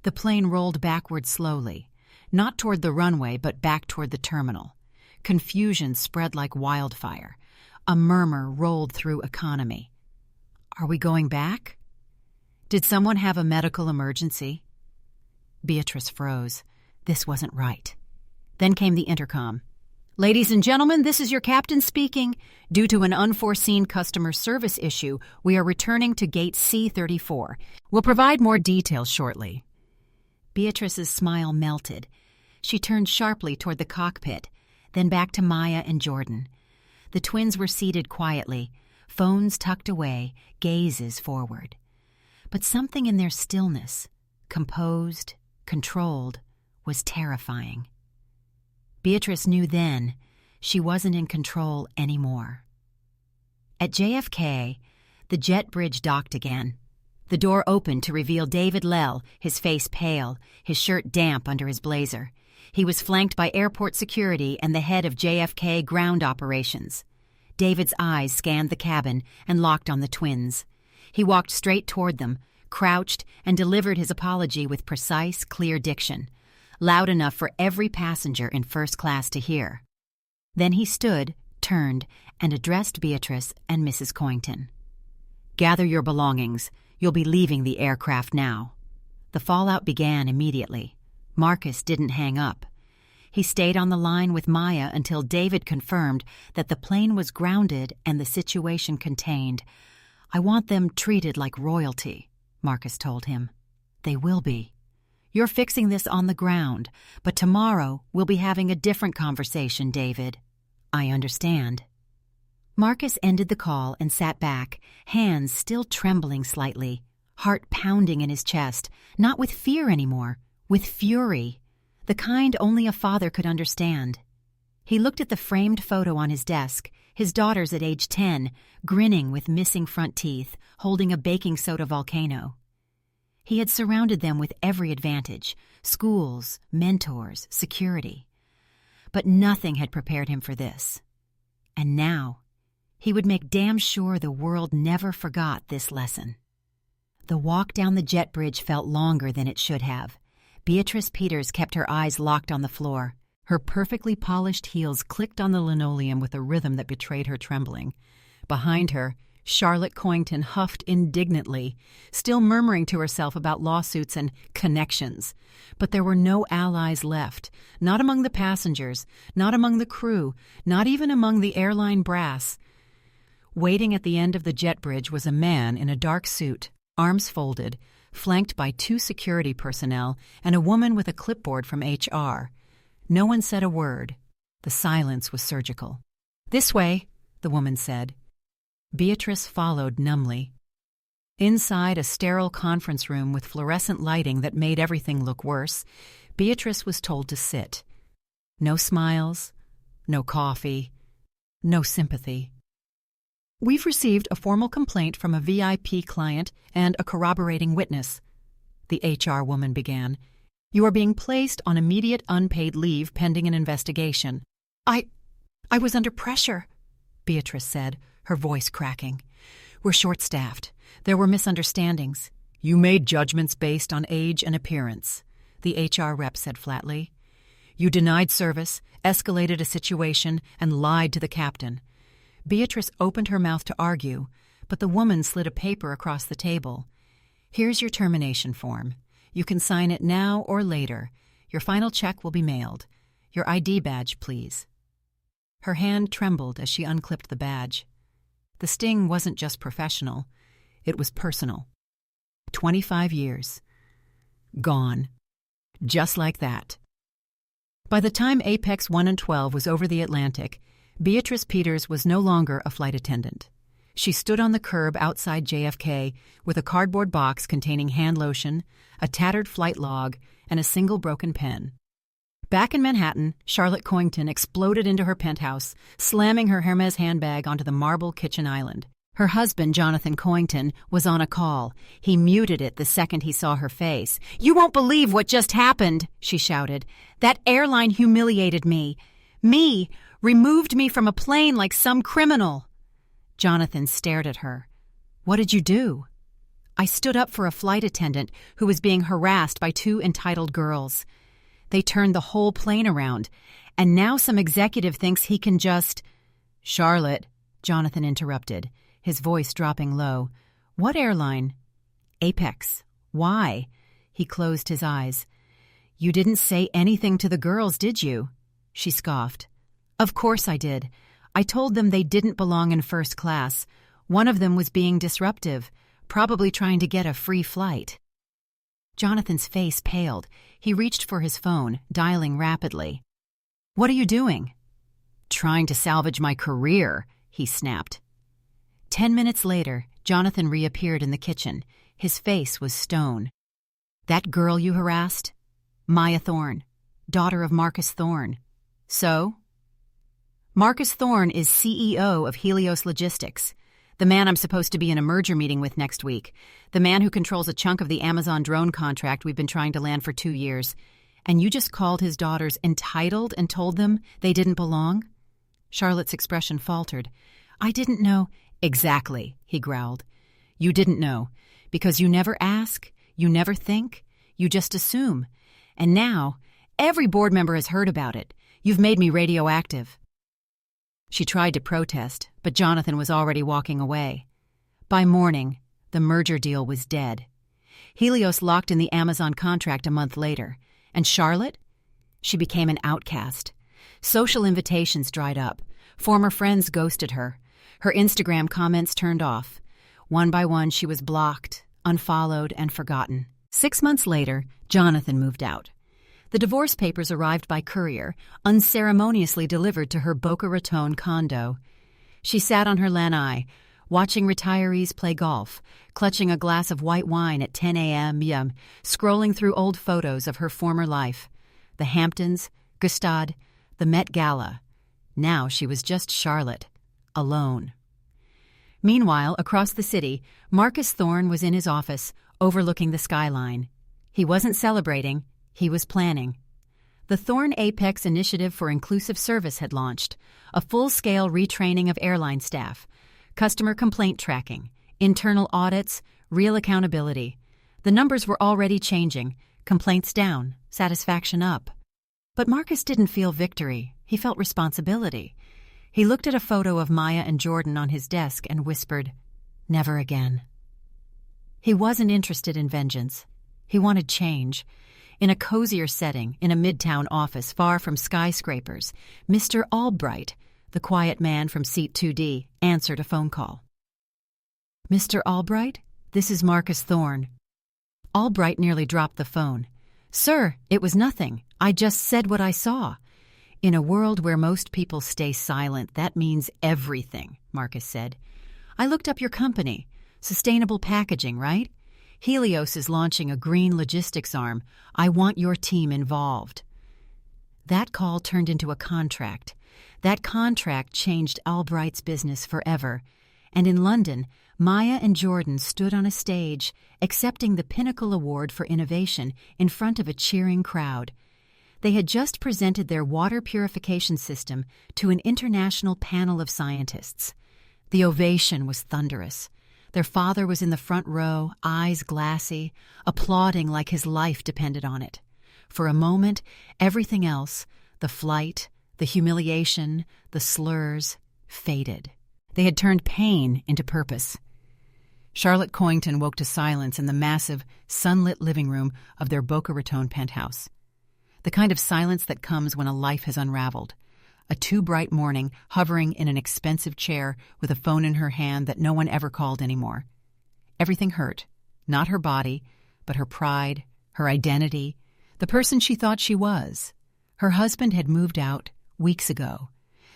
Speaker 1: The plane rolled backward slowly, not toward the runway, but back toward the terminal. Confusion spread like wildfire. A murmur rolled through economy. "Are we going back? Did someone have a medical emergency?" Beatrice froze. This wasn't right. Then came the intercom. "Ladies and gentlemen, this is your captain speaking. Due to an unforeseen customer service issue, we are returning to gate C34. We'll provide more details shortly." Beatrice's smile melted. She turned sharply toward the cockpit, then back to Maya and Jordan. The twins were seated quietly, phones tucked away, gazes forward. But something in their stillness, composed, controlled, was terrifying. Beatrice knew then she wasn't in control anymore. At JFK, the jet bridge docked again. The door opened to reveal David Lell, his face pale, his shirt damp under his blazer. He was flanked by airport security and the head of JFK ground operations. David's eyes scanned the cabin and locked on the twins. He walked straight toward them, crouched, and delivered his apology with precise, clear diction, loud enough for every passenger in first class to hear. Then he stood, turned, and addressed Beatrice and Mrs. Coington. "Gather your belongings. You'll be leaving the aircraft now." The fallout began immediately. Marcus didn't hang up. He stayed on the line with Maya until David confirmed that the plane was grounded and the situation contained. "I want them treated like royalty," Marcus told him. "They will be. You're fixing this on the ground, but tomorrow we'll be having a different conversation, David." "I understand." Marcus ended the call and sat back, hands still trembling slightly, heart pounding in his chest, not with fear anymore, with fury, the kind only a father could understand. He looked at the framed photo on his desk, his daughters at age 10, grinning with missing front teeth, holding a baking soda volcano. He had surrounded them with every advantage, schools, mentors, security. But nothing had prepared him for this. And now, he would make damn sure the world never forgot this lesson. The walk down the jet bridge felt longer than it should have. Beatrice Peters kept her eyes locked on the floor. Her perfectly polished heels clicked on the linoleum with a rhythm that betrayed her trembling. Behind her, Charlotte Coington huffed indignantly, still murmuring to herself about lawsuits and connections. But there were no allies left, not among the passengers, not among the crew, not even among the airline brass. Waiting at the end of the jet bridge was a man in a dark suit, arms folded, flanked by 2 security personnel and a woman with a clipboard from HR. No one said a word. The silence was surgical. "This way," the woman said. Beatrice followed numbly. Inside a sterile conference room with fluorescent lighting that made everything look worse, Beatrice was told to sit. No smiles, no coffee, no sympathy. "We've received a formal complaint from a VIP client and a corroborating witness," the HR woman began. "You are being placed on immediate unpaid leave pending an investigation." I was under pressure," Beatrice said, her voice cracking. "We're short-staffed. There were misunderstandings. You made judgments based on age and appearance," the HR rep said flatly. "You denied service, escalated a situation, and lied to the captain." Beatrice opened her mouth to argue, but the woman slid a paper across the table. "Here's your termination form. You can sign it now or later. Your final check will be mailed. Your ID badge, please." Her hand trembled as she unclipped the badge. The sting wasn't just professional. It was personal. 25 years. Gone. Just like that. By the time Apex 1 and 12 was over the Atlantic, Beatrice Peters was no longer a flight attendant. She stood on the curb outside JFK with a cardboard box containing hand lotion, a tattered flight log, and a single broken pen. Back in Manhattan, Charlotte Coington exploded into her penthouse, slamming her Hermes handbag onto the marble kitchen island. Her husband, Jonathan Coington, was on a call. He muted it the second he saw her face. "You won't believe what just happened," she shouted. "That airline humiliated me. Removed me from a plane like some criminal." Jonathan stared at her. "What did you do?" "I stood up for a flight attendant who was being harassed by two entitled girls. They turned the whole plane around, and now some executive thinks he can just—" "Charlotte," Jonathan interrupted, his voice dropping low. "What airline?" "Apex. Why?" He closed his eyes. "You didn't say anything to the girls, did you?" She scoffed. "Of course I did. I told them they didn't belong in first class. One of them was being disruptive, probably trying to get a free flight." Jonathan's face paled. He reached for his phone, dialing rapidly. "What are you doing?" "Trying to salvage my career," he snapped. 10 minutes later, Jonathan reappeared in the kitchen. His face was stone. "That girl you harassed? Maya Thorne, daughter of Marcus Thorne. So?" "Marcus Thorne is CEO of Helios Logistics, the man I'm supposed to be in a merger meeting with next week, the man who controls a chunk of the Amazon drone contract we've been trying to land for 2 years. And you just called his daughters entitled and told them they didn't belong?" Charlotte's expression faltered. "I didn't know—" "Exactly," he growled. "You didn't know, because you never ask, you never think, you just assume. And now, every board member has heard about it. You've made me radioactive." She tried to protest, but Jonathan was already walking away. By morning, the merger deal was dead. Helios locked in the Amazon contract a month later. And Charlotte? She became an outcast. Social invitations dried up. Former friends ghosted her. Her Instagram comments turned off. One by one, she was blocked, unfollowed, and forgotten. 6 months later, Jonathan moved out. The divorce papers arrived by courier, unceremoniously delivered to her Boca Raton condo. She sat on her lanai, watching retirees play golf, clutching a glass of white wine at 10 a.m., scrolling through old photos of her former life. The Hamptons, Gustad, the Met Gala. Now she was just Charlotte, alone. Meanwhile, across the city, Marcus Thorne was in his office, overlooking the skyline. He wasn't celebrating, he was planning. The Thorne Apex Initiative for Inclusive Service had launched, a full-scale retraining of airline staff, customer complaint tracking, internal audits, real accountability. The numbers were already changing, complaints down, satisfaction up. But Marcus didn't feel victory, he felt responsibility. He looked at a photo of Maya and Jordan on his desk and whispered, "Never again." He wasn't interested in vengeance. He wanted change. In a cozier setting, in a midtown office far from skyscrapers, Mr. Albright, the quiet man from seat 2D, answered a phone call. "Mr. Albright, this is Marcus Thorne." Albright nearly dropped the phone. "Sir, it was nothing. I just said what I saw." "In a world where most people stay silent, that means everything," Marcus said. "I looked up your company. Sustainable packaging, right? Helios is launching a green logistics arm. I want your team involved." That call turned into a contract. That contract changed Albright's business forever. And in London, Maya and Jordan stood on a stage, accepting the Pinnacle Award for Innovation in front of a cheering crowd. They had just presented their water purification system to an international panel of scientists. The ovation was thunderous. Their father was in the front row, eyes glassy, applauding like his life depended on it. For a moment, everything else, the flight, the humiliation, the slurs, faded. They had turned pain into purpose. Charlotte Coington woke to silence in the massive, sunlit living room of their Boca Raton penthouse. The kind of silence that comes when a life has unraveled. A too-bright morning, hovering in an expensive chair with a phone in her hand that no one ever called anymore. Everything hurt. Not her body, but her pride, her identity, the person she thought she was. Her husband had moved out weeks ago.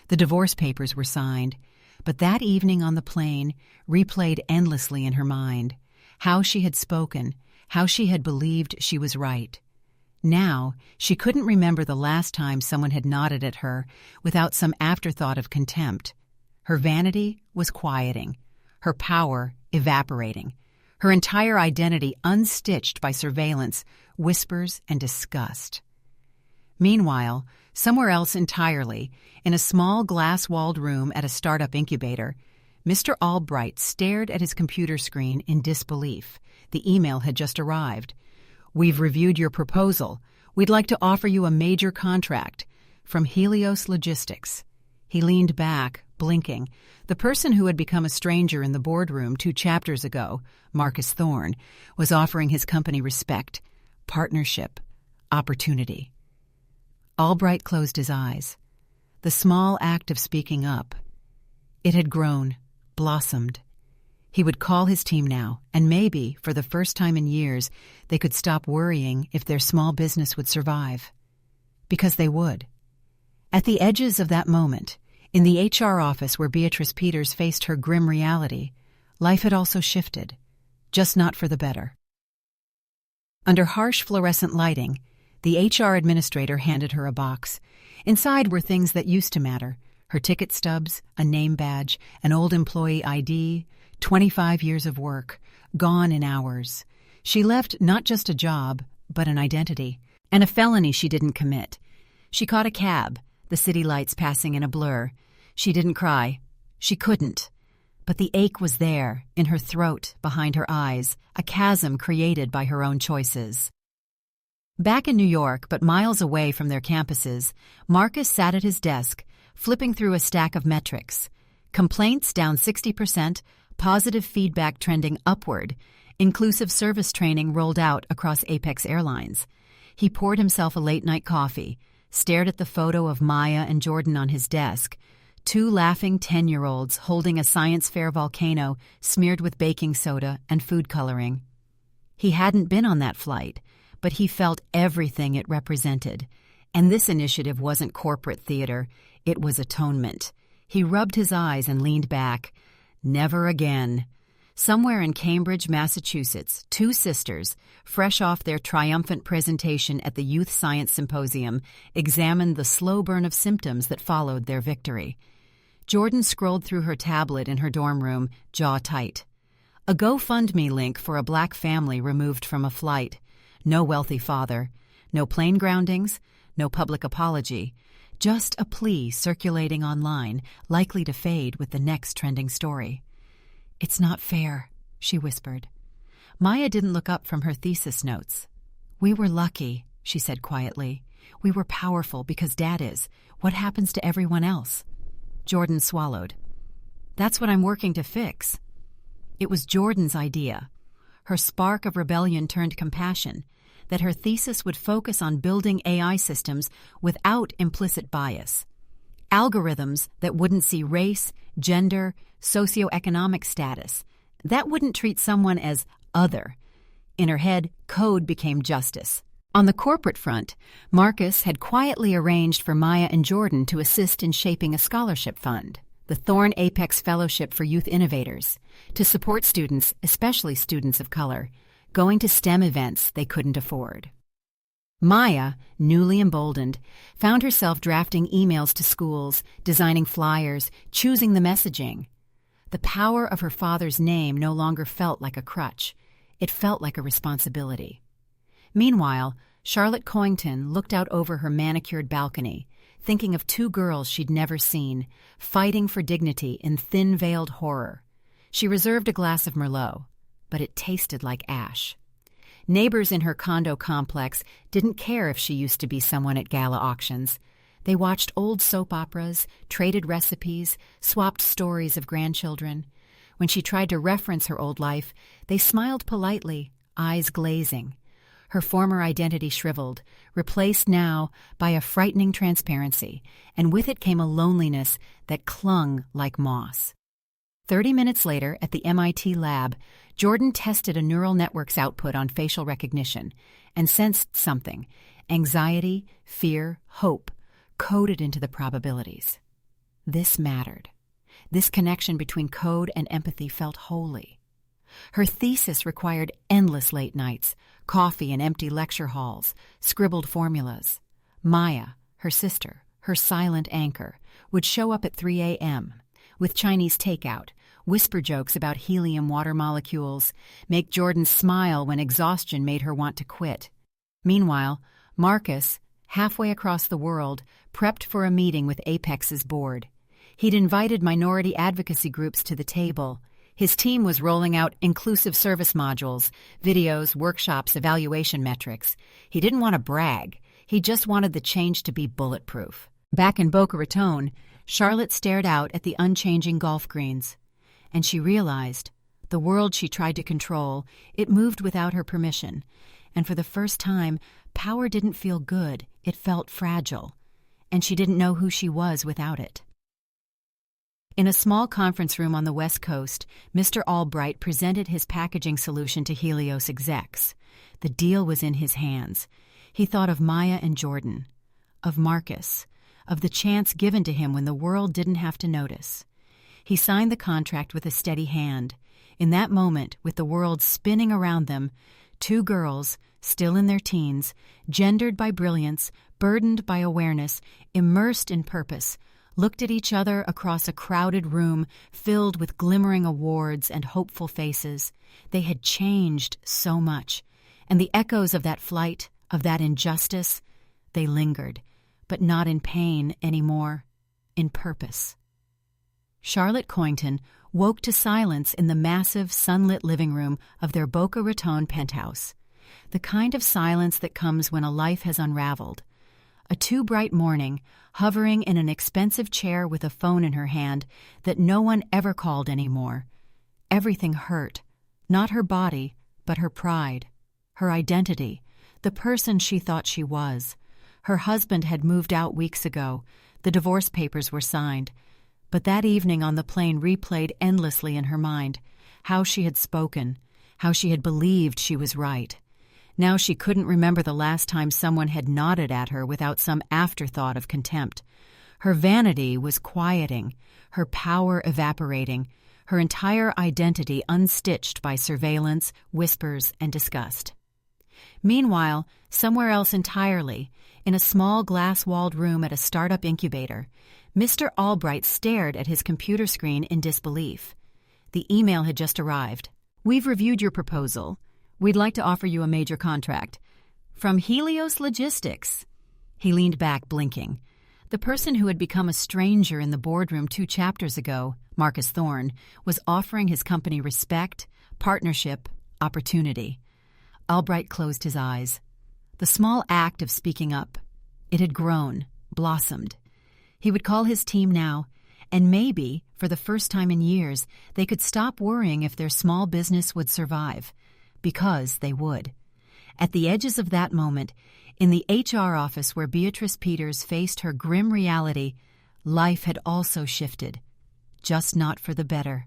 Speaker 1: The divorce papers were signed, but that evening on the plane replayed endlessly in her mind. How she had spoken, how she had believed she was right. Now, she couldn't remember the last time someone had nodded at her without some afterthought of contempt. Her vanity was quieting, her power evaporating, her entire identity unstitched by surveillance, whispers, and disgust. Meanwhile, somewhere else entirely, in a small glass-walled room at a startup incubator, Mr. Albright stared at his computer screen in disbelief. The email had just arrived. "We've reviewed your proposal. We'd like to offer you a major contract from Helios Logistics." He leaned back, blinking. The person who had become a stranger in the boardroom 2 chapters ago, Marcus Thorne, was offering his company respect, partnership, opportunity. Albright closed his eyes. The small act of speaking up. It had grown, blossomed. He would call his team now, and maybe, for the first time in years, they could stop worrying if their small business would survive. Because they would. At the edges of that moment, in the HR office where Beatrice Peters faced her grim reality, life had also shifted, just not for the better. Under harsh fluorescent lighting, the HR administrator handed her a box. Inside were things that used to matter: her ticket stubs, a name badge, an old employee ID, 25 years of work, gone in hours. She left not just a job, but an identity, and a felony she didn't commit. She caught a cab, the city lights passing in a blur. She didn't cry. She couldn't. But the ache was there, in her throat, behind her eyes, a chasm created by her own choices. Back in New York, but miles away from their campuses, Marcus sat at his desk, flipping through a stack of metrics. Complaints down 60%, positive feedback trending upward, inclusive service training rolled out across Apex Airlines. He poured himself a late-night coffee, stared at the photo of Maya and Jordan on his desk, 2 laughing 10-year-olds holding a science fair volcano smeared with baking soda and food coloring. He hadn't been on that flight, but he felt everything it represented. And this initiative wasn't corporate theater, it was atonement. He rubbed his eyes and leaned back. Never again. Somewhere in Cambridge, Massachusetts, 2 sisters, fresh off their triumphant presentation at the Youth Science Symposium, examined the slow burn of symptoms that followed their victory. Jordan scrolled through her tablet in her dorm room, jaw tight. A GoFundMe link for a black family removed from a flight. No wealthy father. No plane groundings. No public apology. Just a plea circulating online, likely to fade with the next trending story. "It's not fair," she whispered. Maya didn't look up from her thesis notes. "We were lucky," she said quietly. "We were powerful because Dad is. What happens to everyone else?" Jordan swallowed. "That's what I'm working to fix." It was Jordan's idea. Her spark of rebellion turned compassion, that her thesis would focus on building AI systems without implicit bias. Algorithms that wouldn't see race, gender, socioeconomic status, that wouldn't treat someone as other. In her head, code became justice. On the corporate front, Marcus had quietly arranged for Maya and Jordan to assist in shaping a scholarship fund, the Thorne Apex Fellowship for Youth Innovators, to support students, especially students of color, going to STEM events they couldn't afford. Maya, newly emboldened, found herself drafting emails to schools, designing flyers, choosing the messaging. The power of her father's name no longer felt like a crutch. It felt like a responsibility. Meanwhile, Charlotte Coington looked out over her manicured balcony, thinking of two girls she'd never seen, fighting for dignity in thin-veiled horror. She reserved a glass of Merlot, but it tasted like ash. Neighbors in her condo complex didn't care if she used to be someone at gala auctions. They watched old soap operas, traded recipes, swapped stories of grandchildren. When she tried to reference her old life, they smiled politely, eyes glazing. Her former identity shriveled, replaced now by a frightening transparency, and with it came a loneliness that clung like moss. 30 minutes later, at the MIT lab, Jordan tested a neural network's output on facial recognition and sensed something: anxiety, fear, hope, coded into the probabilities. This mattered. This connection between code and empathy felt holy. Her thesis required endless late nights, coffee in empty lecture halls, scribbled formulas. Maya, her sister, her silent anchor, would show up at 3 a.m. with Chinese takeout, whisper jokes about helium water molecules, make Jordan smile when exhaustion made her want to quit. Meanwhile, Marcus, halfway across the world, prepped for a meeting with Apex's board. He'd invited minority advocacy groups to the table. His team was rolling out inclusive service modules, videos, workshops, evaluation metrics. He didn't want to brag. He just wanted the change to be bulletproof. Back in Boca Raton, Charlotte stared out at the unchanging golf greens. And she realized, the world she tried to control, it moved without her permission. And for the first time, power didn't feel good, it felt fragile. And she didn't know who she was without it. In a small conference room on the West Coast, Mr. Albright presented his packaging solution to Helios execs. The deal was in his hands. He thought of Maya and Jordan, of Marcus, of the chance given to him when the world didn't have to notice. He signed the contract with a steady hand. In that moment, with the world spinning around them, two girls, still in their teens, gendered by brilliance, burdened by awareness, immersed in purpose, looked at each other across a crowded room filled with glimmering awards and hopeful faces. They had changed so much, and the echoes of that flight, of that injustice, they lingered, but not in pain anymore, in purpose. Charlotte Coington woke to silence in the massive, sunlit living room of their Boca Raton penthouse, the kind of silence that comes when a life has unraveled. A too-bright morning, hovering in an expensive chair with a phone in her hand that no one ever called anymore. Everything hurt, not her body, but her pride, her identity, the person she thought she was. Her husband had moved out weeks ago. The divorce papers were signed. But that evening on the plane replayed endlessly in her mind, how she had spoken, how she had believed she was right. Now she couldn't remember the last time someone had nodded at her without some afterthought of contempt. Her vanity was quieting, her power evaporating, her entire identity unstitched by surveillance, whispers, and disgust. Meanwhile, somewhere else entirely, in a small glass-walled room at a startup incubator, Mr. Albright stared at his computer screen in disbelief. The email had just arrived. "We've reviewed your proposal. We'd like to offer you a major contract. From Helios Logistics." He leaned back, blinking. The person who had become a stranger in the boardroom 2 chapters ago, Marcus Thorne, was offering his company respect, partnership, opportunity. Albright closed his eyes. The small act of speaking up, it had grown, blossomed. He would call his team now, and maybe, for the first time in years, they could stop worrying if their small business would survive. Because they would. At the edges of that moment, in the HR office where Beatrice Peters faced her grim reality, life had also shifted, just not for the better.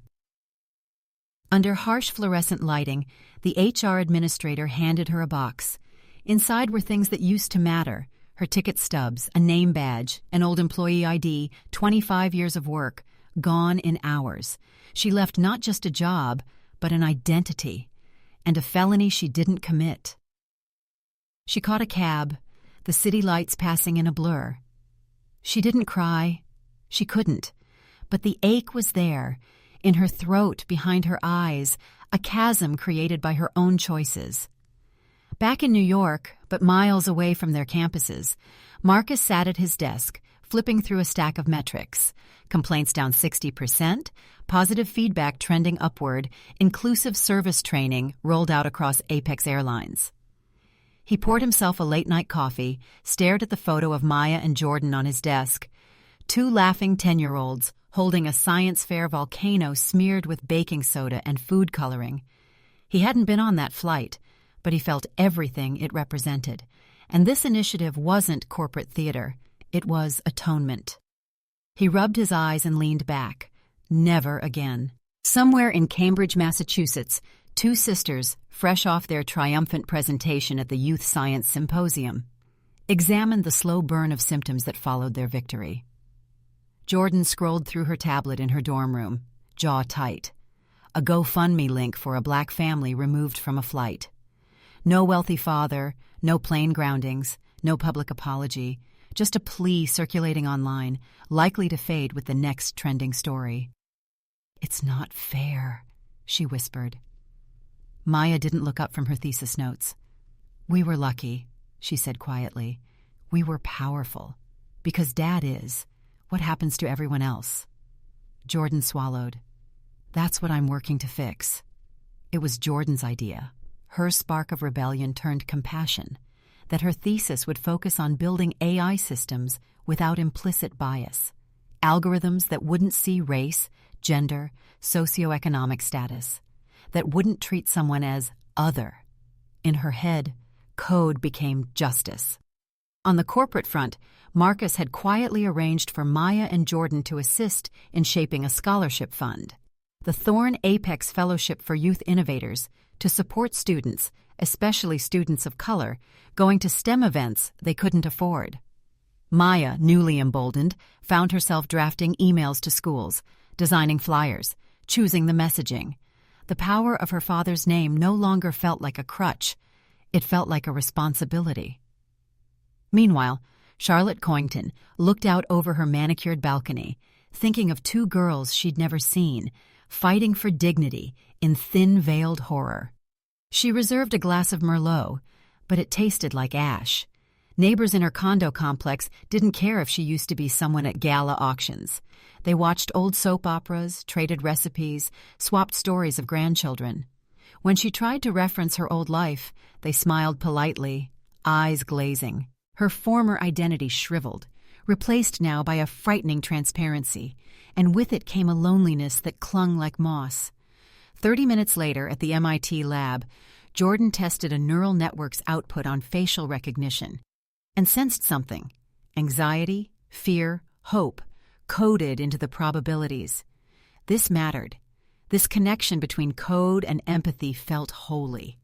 Speaker 1: Under harsh fluorescent lighting, the HR administrator handed her a box. Inside were things that used to matter: her ticket stubs, a name badge, an old employee ID, 25 years of work, gone in hours. She left not just a job, but an identity, and a felony she didn't commit. She caught a cab, the city lights passing in a blur. She didn't cry. She couldn't. But the ache was there, in her throat, behind her eyes, a chasm created by her own choices. Back in New York, but miles away from their campuses, Marcus sat at his desk, flipping through a stack of metrics. Complaints down 60%, positive feedback trending upward, inclusive service training rolled out across Apex Airlines. He poured himself a late-night coffee, stared at the photo of Maya and Jordan on his desk. Two laughing 10-year-olds holding a science fair volcano smeared with baking soda and food coloring. He hadn't been on that flight, but he felt everything it represented. And this initiative wasn't corporate theater. It was atonement. He rubbed his eyes and leaned back. Never again. Somewhere in Cambridge, Massachusetts, two sisters, fresh off their triumphant presentation at the Youth Science Symposium, examined the slow burn of symptoms that followed their victory. Jordan scrolled through her tablet in her dorm room, jaw tight. A GoFundMe link for a black family removed from a flight. No wealthy father, no plane groundings, no public apology, just a plea circulating online, likely to fade with the next trending story. "It's not fair," she whispered. Maya didn't look up from her thesis notes. "We were lucky," she said quietly. "We were powerful. Because Dad is. What happens to everyone else?" Jordan swallowed. "That's what I'm working to fix." It was Jordan's idea. Her spark of rebellion turned compassion, that her thesis would focus on building AI systems without implicit bias, algorithms that wouldn't see race, gender, socioeconomic status, that wouldn't treat someone as other. In her head, code became justice. On the corporate front, Marcus had quietly arranged for Maya and Jordan to assist in shaping a scholarship fund, the Thorn Apex Fellowship for Youth Innovators, to support students, especially students of color, going to STEM events they couldn't afford. Maya, newly emboldened, found herself drafting emails to schools, designing flyers, choosing the messaging. The power of her father's name no longer felt like a crutch. It felt like a responsibility. Meanwhile, Charlotte Coington looked out over her manicured balcony, thinking of two girls she'd never seen, fighting for dignity in thin-veiled horror. She reserved a glass of Merlot, but it tasted like ash. Neighbors in her condo complex didn't care if she used to be someone at gala auctions. They watched old soap operas, traded recipes, swapped stories of grandchildren. When she tried to reference her old life, they smiled politely, eyes glazing. Her former identity shriveled, replaced now by a frightening transparency, and with it came a loneliness that clung like moss. 30 minutes later, at the MIT lab, Jordan tested a neural network's output on facial recognition and sensed something: anxiety, fear, hope, coded into the probabilities. This mattered. This connection between code and empathy felt holy.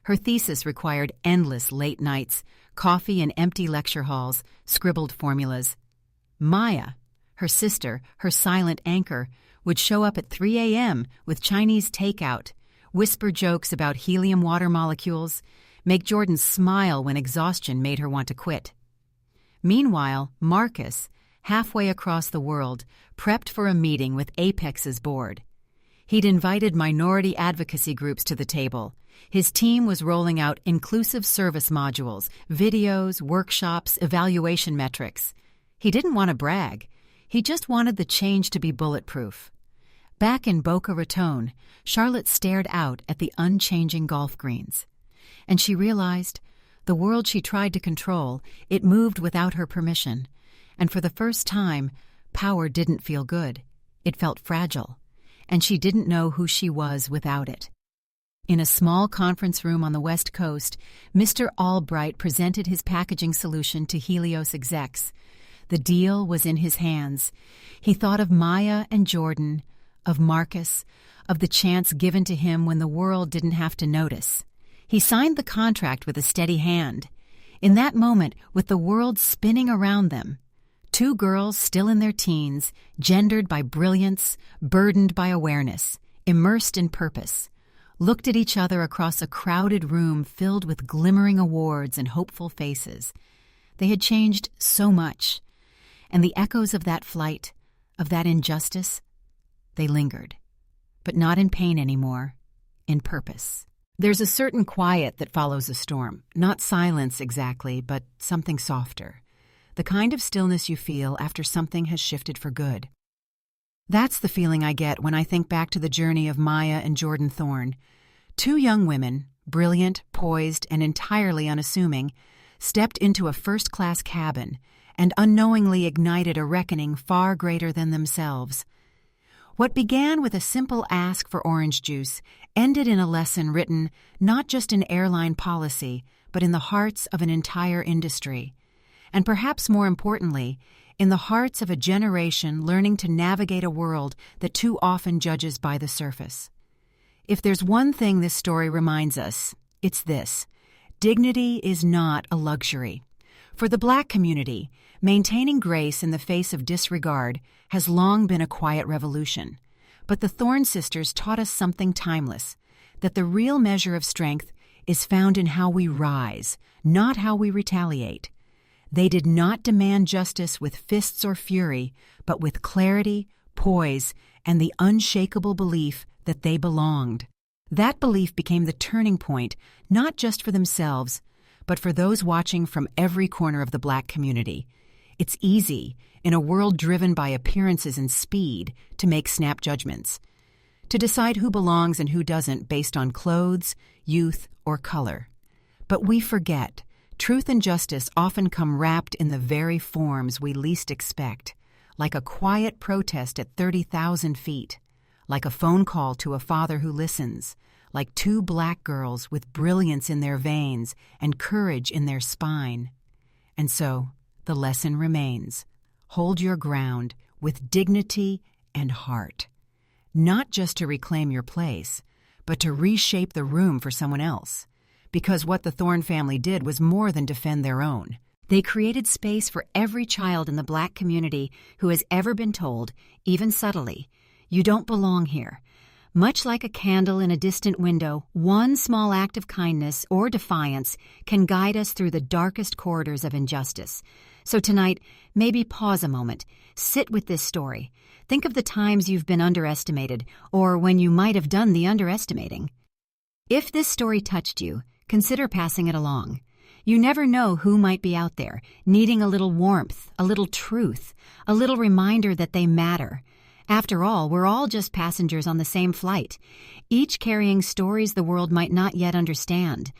Speaker 1: Her thesis required endless late nights, coffee in empty lecture halls, scribbled formulas. Maya, her sister, her silent anchor, would show up at 3 a.m. with Chinese takeout, whisper jokes about helium water molecules, make Jordan smile when exhaustion made her want to quit. Meanwhile, Marcus, halfway across the world, prepped for a meeting with Apex's board. He'd invited minority advocacy groups to the table. His team was rolling out inclusive service modules, videos, workshops, evaluation metrics. He didn't want to brag. He just wanted the change to be bulletproof. Back in Boca Raton, Charlotte stared out at the unchanging golf greens. And she realized the world she tried to control, it moved without her permission. And for the first time, power didn't feel good. It felt fragile. And she didn't know who she was without it. In a small conference room on the West Coast, Mr. Albright presented his packaging solution to Helios execs. The deal was in his hands. He thought of Maya and Jordan, of Marcus, of the chance given to him when the world didn't have to notice. He signed the contract with a steady hand. In that moment, with the world spinning around them, two girls still in their teens, gendered by brilliance, burdened by awareness, immersed in purpose, looked at each other across a crowded room filled with glimmering awards and hopeful faces. They had changed so much, and the echoes of that flight, of that injustice, they lingered. But not in pain anymore, in purpose. There's a certain quiet that follows a storm, not silence exactly, but something softer. the kind of stillness you feel after something has shifted for good. That's the feeling I get when I think back to the journey of Maya and Jordan Thorne, two young women, brilliant, poised, and entirely unassuming, stepped into a first-class cabin and unknowingly ignited a reckoning far greater than themselves. What began with a simple ask for orange juice ended in a lesson written not just in airline policy, but in the hearts of an entire industry. And perhaps more importantly, in the hearts of a generation learning to navigate a world that too often judges by the surface. If there's one thing this story reminds us, it's this: dignity is not a luxury. For the Black community, maintaining grace in the face of disregard has long been a quiet revolution. But the Thorne sisters taught us something timeless, that the real measure of strength is found in how we rise, not how we retaliate. They did not demand justice with fists or fury, but with clarity, poise, and the unshakable belief that they belonged. That belief became the turning point, not just for themselves, but for those watching from every corner of the Black community. It's easy, in a world driven by appearances and speed, to make snap judgments, to decide who belongs and who doesn't based on clothes, youth, or color. But we forget, truth and justice often come wrapped in the very forms we least expect, like a quiet protest at 30,000 feet, like a phone call to a father who listens, like two Black girls with brilliance in their veins and courage in their spine. And so, the lesson remains: hold your ground with dignity and heart, not just to reclaim your place, but to reshape the room for someone else. Because what the Thorne family did was more than defend their own. They created space for every child in the Black community who has ever been told, even subtly, "You don't belong here." Much like a candle in a distant window, one small act of kindness or defiance can guide us through the darkest corridors of injustice. So tonight, maybe pause a moment, sit with this story. Think of the times you've been underestimated, or when you might have done the underestimating. If this story touched you, consider passing it along. You never know who might be out there, needing a little warmth, a little truth, a little reminder that they matter. After all, we're all just passengers on the same flight, each carrying stories the world might not yet understand.